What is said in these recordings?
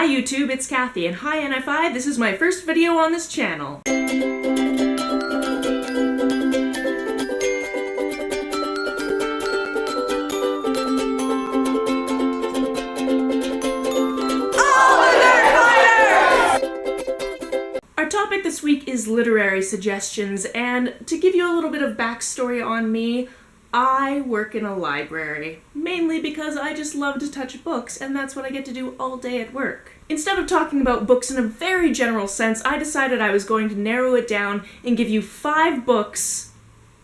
Hi YouTube, it's Kathy, and hi NFI, this is my first video on this channel. Our topic this week is literary suggestions, and to give you a little bit of backstory on me, I work in a library, mainly because I just love to touch books, and that's what I get to do all day at work. Instead of talking about books in a very general sense, I decided I was going to narrow it down and give you 5 books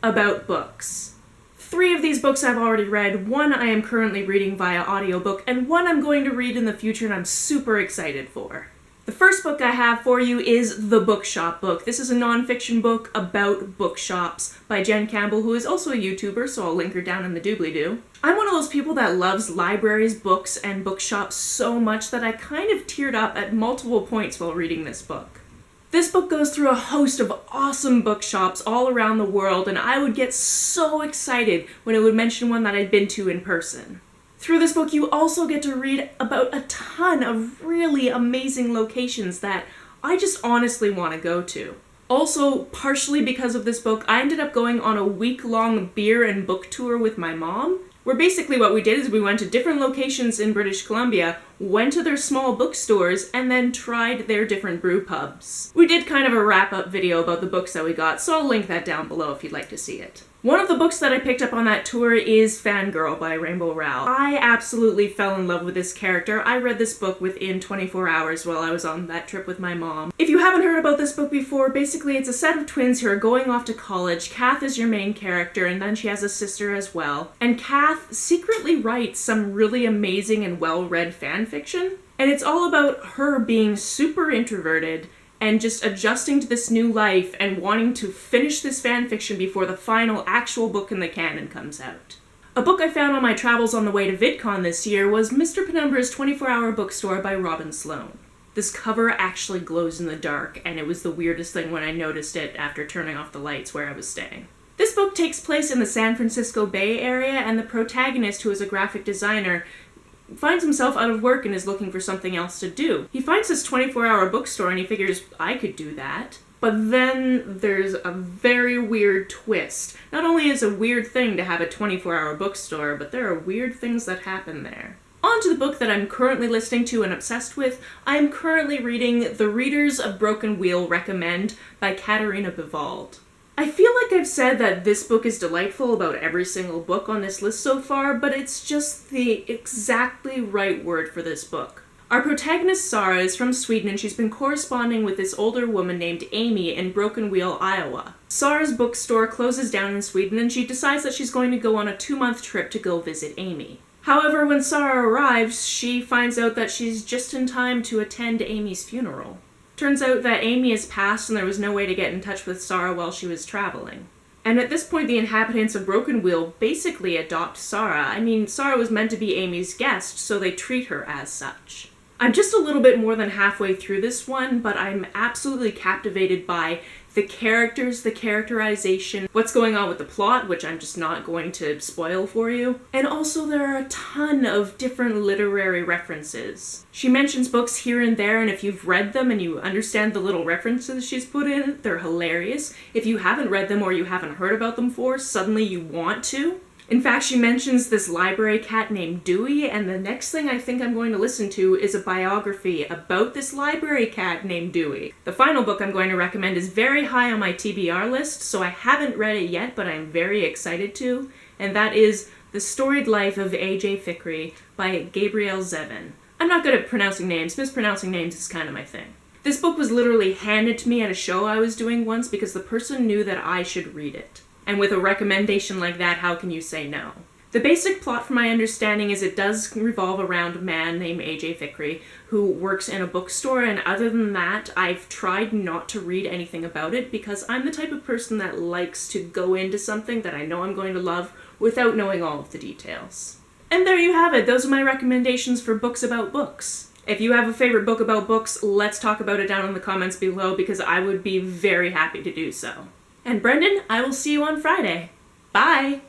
about books. 3 of these books I've already read, 1 I am currently reading via audiobook, and 1 I'm going to read in the future and I'm super excited for. The first book I have for you is the Bookshop book. This is a non-fiction book about bookshops by Jen Campbell, who is also a YouTuber, so I'll link her down in the doobly-doo. I'm one of those people that loves libraries, books, and bookshops so much that I kind of teared up at multiple points while reading this book. This book goes through a host of awesome bookshops all around the world, and I would get so excited when it would mention one that I'd been to in person. Through this book, you also get to read about a ton of really amazing locations that I just honestly want to go to. Also, partially because of this book, I ended up going on a week-long beer and book tour with my mom, where basically what we did is we went to different locations in British Columbia, went to their small bookstores, and then tried their different brew pubs. We did kind of a wrap-up video about the books that we got, so I'll link that down below if you'd like to see it. One of the books that I picked up on that tour is Fangirl by Rainbow Rowell. I absolutely fell in love with this character. I read this book within 24 hours while I was on that trip with my mom. If you haven't heard about this book before, basically it's a set of twins who are going off to college. Kath is your main character, and then she has a sister as well. And Kath secretly writes some really amazing and well-read fan fiction. And it's all about her being super introverted and just adjusting to this new life and wanting to finish this fanfiction before the final actual book in the canon comes out. A book I found on my travels on the way to VidCon this year was Mr. Penumbra's 24-Hour Bookstore by Robin Sloan. This cover actually glows in the dark, and it was the weirdest thing when I noticed it after turning off the lights where I was staying. This book takes place in the San Francisco Bay Area, and the protagonist, who is a graphic designer, finds himself out of work and is looking for something else to do. He finds this 24-hour bookstore and he figures, I could do that. But then there's a very weird twist. Not only is it a weird thing to have a 24-hour bookstore, but there are weird things that happen there. On to the book that I'm currently listening to and obsessed with. I am currently reading The Readers of Broken Wheel Recommend by Katarina Bivald. I feel like I've said that this book is delightful about every single book on this list so far, but it's just the exactly right word for this book. Our protagonist Sarah is from Sweden, and she's been corresponding with this older woman named Amy in Broken Wheel, Iowa. Sarah's bookstore closes down in Sweden, and she decides that she's going to go on a 2-month trip to go visit Amy. However, when Sarah arrives, she finds out that she's just in time to attend Amy's funeral. Turns out that Amy has passed and there was no way to get in touch with Sarah while she was traveling. And at this point, the inhabitants of Broken Wheel basically adopt Sarah. I mean, Sarah was meant to be Amy's guest, so they treat her as such. I'm just a little bit more than halfway through this one, but I'm absolutely captivated by the characters, the characterization, what's going on with the plot, which I'm just not going to spoil for you. And also there are a ton of different literary references. She mentions books here and there, and if you've read them and you understand the little references she's put in, they're hilarious. If you haven't read them or you haven't heard about them before, suddenly you want to. In fact, she mentions this library cat named Dewey, and the next thing I think I'm going to listen to is a biography about this library cat named Dewey. The final book I'm going to recommend is very high on my TBR list, so I haven't read it yet, but I'm very excited to, and that is The Storied Life of AJ Vickery by Gabrielle Zevin. I'm not good at pronouncing names. Mispronouncing names is kind of my thing. This book was literally handed to me at a show I was doing once because the person knew that I should read it. And with a recommendation like that, how can you say no? The basic plot, from my understanding, is it does revolve around a man named AJ Vickery who works in a bookstore, and other than that, I've tried not to read anything about it because I'm the type of person that likes to go into something that I know I'm going to love without knowing all of the details. And there you have it. Those are my recommendations for books about books. If you have a favorite book about books, let's talk about it down in the comments below because I would be very happy to do so. And Brendan, I will see you on Friday. Bye!